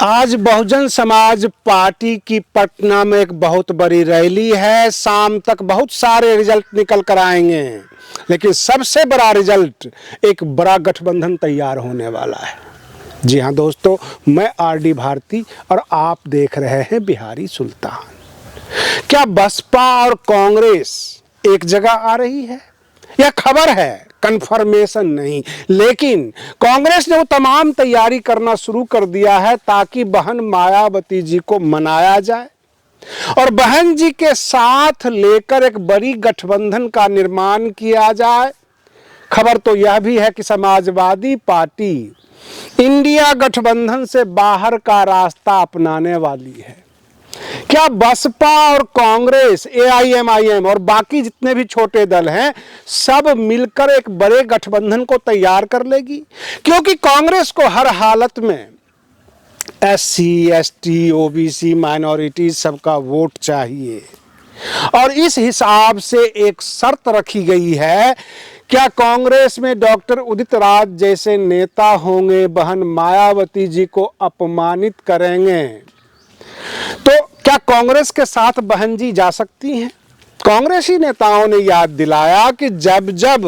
आज बहुजन समाज पार्टी की पटना में एक बहुत बड़ी रैली है। शाम तक बहुत सारे रिजल्ट निकल कर आएंगे, लेकिन सबसे बड़ा रिजल्ट एक बड़ा गठबंधन तैयार होने वाला है। जी हाँ दोस्तों, मैं आरडी भारती और आप देख रहे हैं बिहारी सुल्तान। क्या बसपा और कांग्रेस एक जगह आ रही है? यह खबर है, कंफर्मेशन नहीं, लेकिन कांग्रेस ने वो तमाम तैयारी करना शुरू कर दिया है ताकि बहन मायावती जी को मनाया जाए और बहन जी के साथ लेकर एक बड़ी गठबंधन का निर्माण किया जाए। खबर तो यह भी है कि समाजवादी पार्टी इंडिया गठबंधन से बाहर का रास्ता अपनाने वाली है। क्या बसपा और कांग्रेस, एआईएमआईएम और बाकी जितने भी छोटे दल हैं, सब मिलकर एक बड़े गठबंधन को तैयार कर लेगी? क्योंकि कांग्रेस को हर हालत में एससी, एसटी, ओबीसी, माइनॉरिटी सबका वोट चाहिए और इस हिसाब से एक शर्त रखी गई है। क्या कांग्रेस में डॉक्टर उदित राज जैसे नेता होंगे, बहन मायावती जी को अपमानित करेंगे, तो क्या कांग्रेस के साथ बहन जी जा सकती हैं? कांग्रेसी नेताओं ने याद दिलाया कि जब जब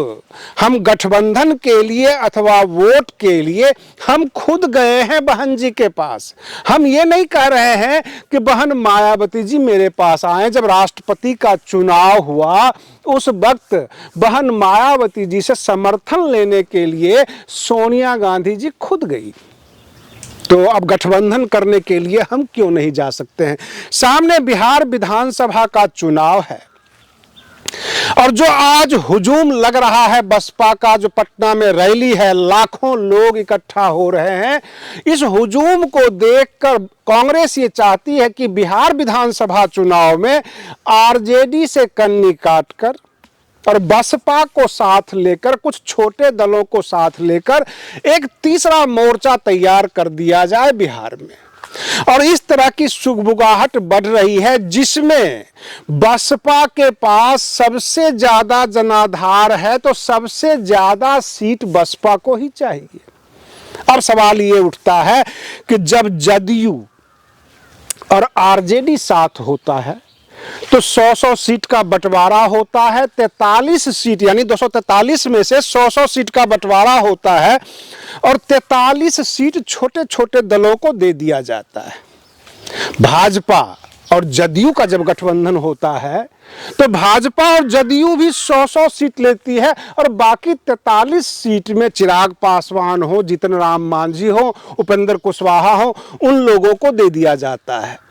हम गठबंधन के लिए अथवा वोट के लिए हम खुद गए हैं बहन जी के पास, हम ये नहीं कह रहे हैं कि बहन मायावती जी मेरे पास आए। जब राष्ट्रपति का चुनाव हुआ उस वक्त बहन मायावती जी से समर्थन लेने के लिए सोनिया गांधी जी खुद गई, तो अब गठबंधन करने के लिए हम क्यों नहीं जा सकते हैं? सामने बिहार विधानसभा का चुनाव है और जो आज हुजूम लग रहा है बसपा का, जो पटना में रैली है, लाखों लोग इकट्ठा हो रहे हैं, इस हुजूम को देखकर कांग्रेस ये चाहती है कि बिहार विधानसभा चुनाव में आरजेडी से कन्नी काटकर और बसपा को साथ लेकर, कुछ छोटे दलों को साथ लेकर एक तीसरा मोर्चा तैयार कर दिया जाए बिहार में। और इस तरह की सुगबुगाहट बढ़ रही है जिसमें बसपा के पास सबसे ज्यादा जनाधार है, तो सबसे ज्यादा सीट बसपा को ही चाहिए। अब सवाल ये उठता है कि जब जदयू और आरजेडी साथ होता है तो 100-100 सीट का बंटवारा होता है। 43 सीट यानी 243 में से 100-100 सीट का बंटवारा होता है और 43 सीट छोटे छोटे दलों को दे दिया जाता है। भाजपा और जदयू का जब गठबंधन होता है तो भाजपा और जदयू भी 100-100 सीट लेती है और बाकी 43 सीट में चिराग पासवान हो, जीतन राम मांझी हो, उपेंद्र कुशवाहा हो, उन लोगों को दे दिया जाता है।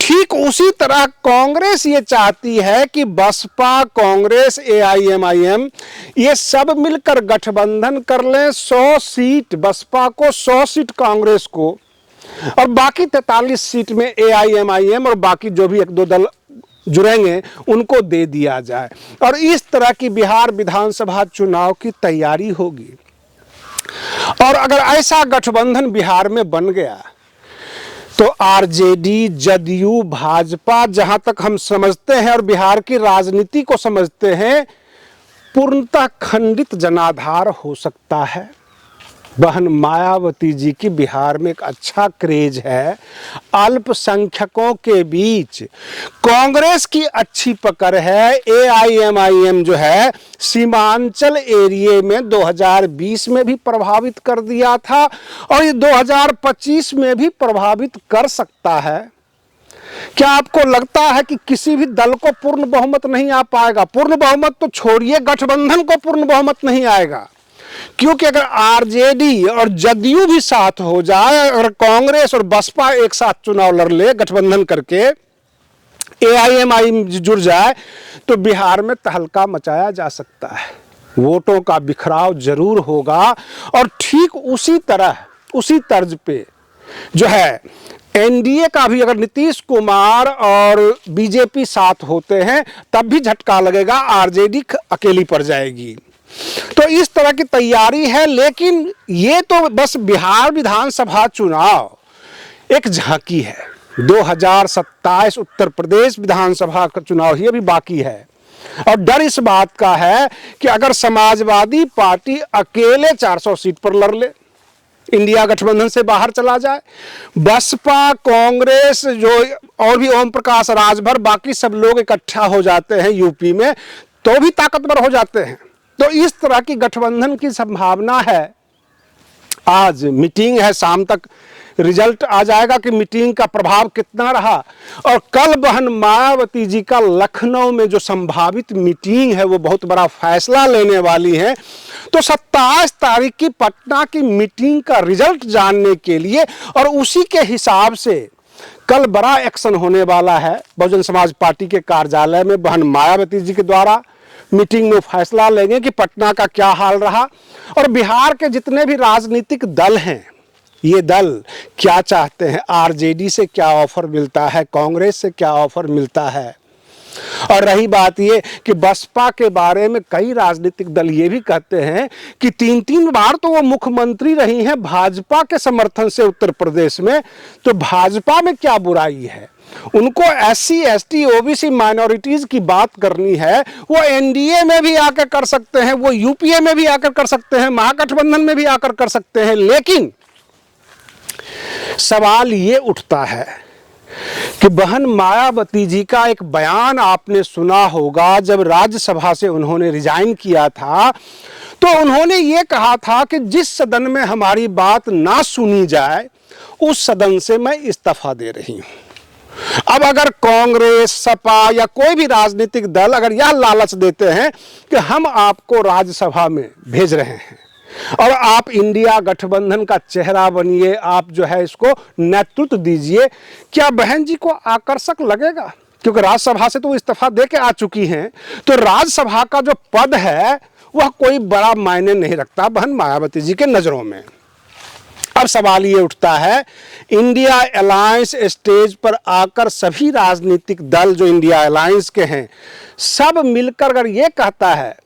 ठीक उसी तरह कांग्रेस ये चाहती है कि बसपा, कांग्रेस, एआईएमआईएम ये सब मिलकर गठबंधन कर लें। 100 सीट बसपा को, 100 सीट कांग्रेस को और बाकी 43 सीट में एआईएमआईएम और बाकी जो भी एक दो दल जुड़ेंगे उनको दे दिया जाए और इस तरह की बिहार विधानसभा चुनाव की तैयारी होगी। और अगर ऐसा गठबंधन बिहार में बन गया तो आरजेडी, जदयू, भाजपा, जहां तक हम समझते हैं और बिहार की राजनीति को समझते हैं, पूर्णतः खंडित जनाधार हो सकता है। बहन मायावती जी की बिहार में एक अच्छा क्रेज है। अल्पसंख्यकों के बीच कांग्रेस की अच्छी पकड़ है। एआईएमआईएम जो है सीमांचल एरिया में 2020 में भी प्रभावित कर दिया था और ये 2025 में भी प्रभावित कर सकता है। क्या आपको लगता है कि किसी भी दल को पूर्ण बहुमत नहीं आ पाएगा? पूर्ण बहुमत तो छोड़िए, गठबंधन को पूर्ण बहुमत नहीं आएगा, क्योंकि अगर आरजेडी और जदयू भी साथ हो जाए, अगर कांग्रेस और बसपा एक साथ चुनाव लड़ ले गठबंधन करके, एआईएमआईएम जुड़ जाए, तो बिहार में तहलका मचाया जा सकता है। वोटों का बिखराव जरूर होगा और ठीक उसी तरह, उसी तर्ज पे जो है एनडीए का भी, अगर नीतीश कुमार और बीजेपी साथ होते हैं तब भी झटका लगेगा, आरजेडी अकेली पड़ जाएगी। तो इस तरह की तैयारी है। लेकिन ये तो बस बिहार विधानसभा चुनाव एक झांकी है। 2027 उत्तर प्रदेश विधानसभा का चुनाव ही अभी बाकी है और डर इस बात का है कि अगर समाजवादी पार्टी अकेले 400 सीट पर लड़ ले, इंडिया गठबंधन से बाहर चला जाए। बसपा, कांग्रेस, जो और भी ओम प्रकाश राजभर, बाकी सब लोग इकट्ठा हो जाते हैं यूपी में तो भी ताकतवर हो जाते हैं। तो इस तरह की गठबंधन की संभावना है। आज मीटिंग है, शाम तक रिजल्ट आ जाएगा कि मीटिंग का प्रभाव कितना रहा। और कल बहन मायावती जी का लखनऊ में जो संभावित मीटिंग है वो बहुत बड़ा फैसला लेने वाली है। तो 27 तारीख की पटना की मीटिंग का रिजल्ट जानने के लिए और उसी के हिसाब से कल बड़ा एक्शन होने वाला है बहुजन समाज पार्टी के कार्यालय में। बहन मायावती जी के द्वारा मीटिंग में फैसला लेंगे कि पटना का क्या हाल रहा और बिहार के जितने भी राजनीतिक दल हैं, ये दल क्या चाहते हैं, आरजेडी से क्या ऑफर मिलता है, कांग्रेस से क्या ऑफर मिलता है। और रही बात ये कि बसपा के बारे में कई राजनीतिक दल ये भी कहते हैं कि 3-3 बार तो वो मुख्यमंत्री रही हैं भाजपा के समर्थन से उत्तर प्रदेश में, तो भाजपा में क्या बुराई है। उनको SC, ST, OBC माइनॉरिटीज की बात करनी है, वो एनडीए में भी आकर कर सकते हैं, वो यूपीए में भी आकर कर सकते हैं, महागठबंधन में भी आकर कर सकते हैं। लेकिन सवाल ये उठता है कि बहन मायावती जी का एक बयान आपने सुना होगा, जब राज्यसभा से उन्होंने रिजाइन किया था तो उन्होंने ये कहा था कि जिस सदन में हमारी बात ना सुनी जाए उस सदन से मैं इस्तीफा दे रही हूं। अब अगर कांग्रेस, सपा या कोई भी राजनीतिक दल अगर यह लालच देते हैं कि हम आपको राज्यसभा में भेज रहे हैं और आप इंडिया गठबंधन का चेहरा बनिए, आप जो है इसको नेतृत्व दीजिए, क्या बहन जी को आकर्षक लगेगा? क्योंकि राज्यसभा से तो वो इस्तीफा दे के आ चुकी हैं, तो राज्यसभा का जो पद है वह कोई बड़ा मायने नहीं रखता बहन मायावती जी के नजरों में। अब सवाल ये उठता है, इंडिया अलायंस स्टेज पर आकर सभी राजनीतिक दल जो इंडिया अलायंस के हैं सब मिलकर अगर ये कहता है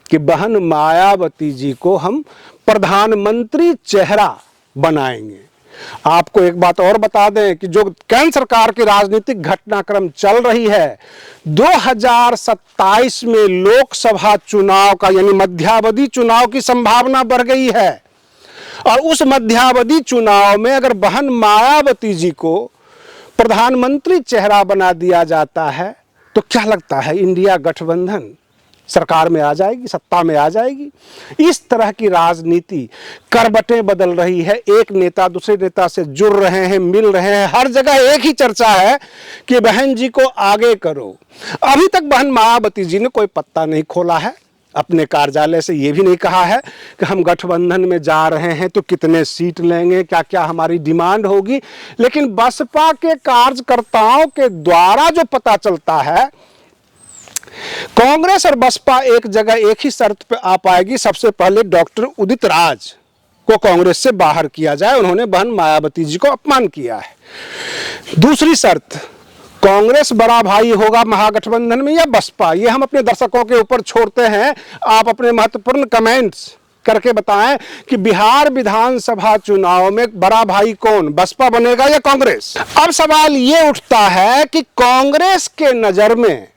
कि बहन मायावती जी को हम प्रधानमंत्री चेहरा बनाएंगे। आपको एक बात और बता दें कि जो केंद्र सरकार की राजनीतिक घटनाक्रम चल रही है, 2027 में लोकसभा चुनाव का यानी मध्यावधि चुनाव की संभावना बढ़ गई है। और उस मध्यावधि चुनाव में अगर बहन मायावती जी को प्रधानमंत्री चेहरा बना दिया जाता है तो क्या लगता है इंडिया गठबंधन सरकार में आ जाएगी, सत्ता में आ जाएगी? इस तरह की राजनीति करवटें बदल रही है, एक नेता दूसरे नेता से जुड़ रहे हैं, मिल रहे हैं, हर जगह एक ही चर्चा है कि बहन जी को आगे करो। अभी तक बहन मायावती जी ने कोई पत्ता नहीं खोला है, अपने कार्यालय से ये भी नहीं कहा है कि हम गठबंधन में जा रहे हैं तो कितने सीट लेंगे, क्या क्या हमारी डिमांड होगी। लेकिन बसपा के कार्यकर्ताओं के द्वारा जो पता चलता है, कांग्रेस और बसपा एक जगह एक ही शर्त पे आ पाएगी, सबसे पहले डॉक्टर उदित राज को कांग्रेस से बाहर किया जाए। उन्होंने बहन मायावती जी को अपमान किया है। दूसरी शर्त, कांग्रेस बड़ा भाई होगा महागठबंधन में या बसपा, ये हम अपने दर्शकों के ऊपर छोड़ते हैं। आप अपने महत्वपूर्ण कमेंट्स करके बताएं कि बिहार विधानसभा चुनाव में बड़ा भाई कौन, बसपा बनेगा या कांग्रेस? अब सवाल ये उठता है कि कांग्रेस के नजर में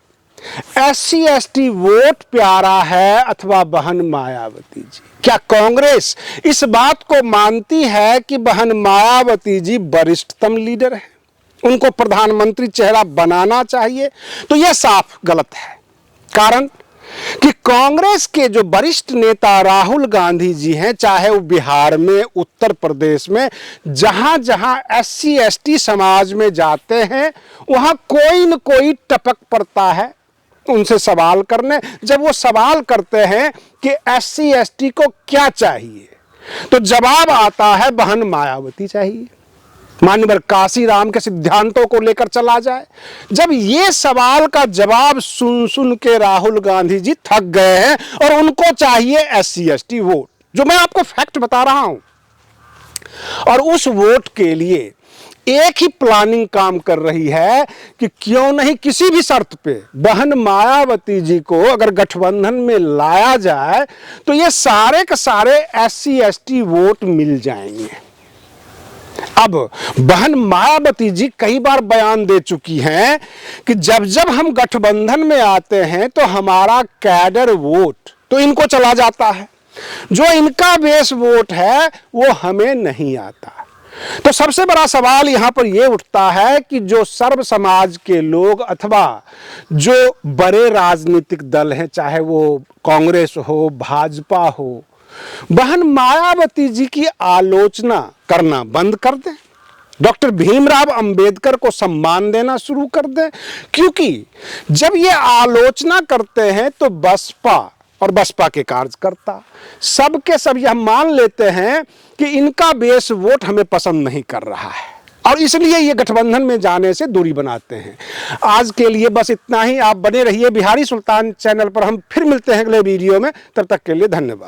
SC ST वोट प्यारा है अथवा बहन मायावती जी? क्या कांग्रेस इस बात को मानती है कि बहन मायावती जी वरिष्ठतम लीडर है, उनको प्रधानमंत्री चेहरा बनाना चाहिए? तो यह साफ गलत है। कारण कि कांग्रेस के जो वरिष्ठ नेता राहुल गांधी जी हैं, चाहे वो बिहार में, उत्तर प्रदेश में, जहां जहां SC ST समाज में जाते हैं वहां कोई न कोई टपक पड़ता है उनसे सवाल करने। जब वो सवाल करते हैं कि SC ST को क्या चाहिए, तो जवाब आता है बहन मायावती चाहिए, मान्यवर काशीराम के सिद्धांतों को लेकर चला जाए। जब ये सवाल का जवाब सुन सुन के राहुल गांधी जी थक गए हैं और उनको चाहिए SC ST वोट, जो मैं आपको फैक्ट बता रहा हूं, और उस वोट के लिए एक ही प्लानिंग काम कर रही है कि क्यों नहीं किसी भी शर्त पे बहन मायावती जी को अगर गठबंधन में लाया जाए तो ये सारे के सारे SC ST वोट मिल जाएंगे। अब बहन मायावती जी कई बार बयान दे चुकी हैं कि जब जब हम गठबंधन में आते हैं तो हमारा कैडर वोट तो इनको चला जाता है, जो इनका बेस वोट है वो हमें नहीं आता। तो सबसे बड़ा सवाल यहां पर यह उठता है कि जो सर्व समाज के लोग अथवा जो बड़े राजनीतिक दल हैं, चाहे वो कांग्रेस हो, भाजपा हो, बहन मायावती जी की आलोचना करना बंद कर दें, डॉक्टर भीमराव अंबेडकर को सम्मान देना शुरू कर दें। क्योंकि जब ये आलोचना करते हैं तो बसपा और बसपा के कार्यकर्ता सब के सब यह मान लेते हैं कि इनका बेस वोट हमें पसंद नहीं कर रहा है और इसलिए ये गठबंधन में जाने से दूरी बनाते हैं। आज के लिए बस इतना ही। आप बने रहिए बिहारी सुल्तान चैनल पर। हम फिर मिलते हैं अगले वीडियो में। तब तक के लिए धन्यवाद।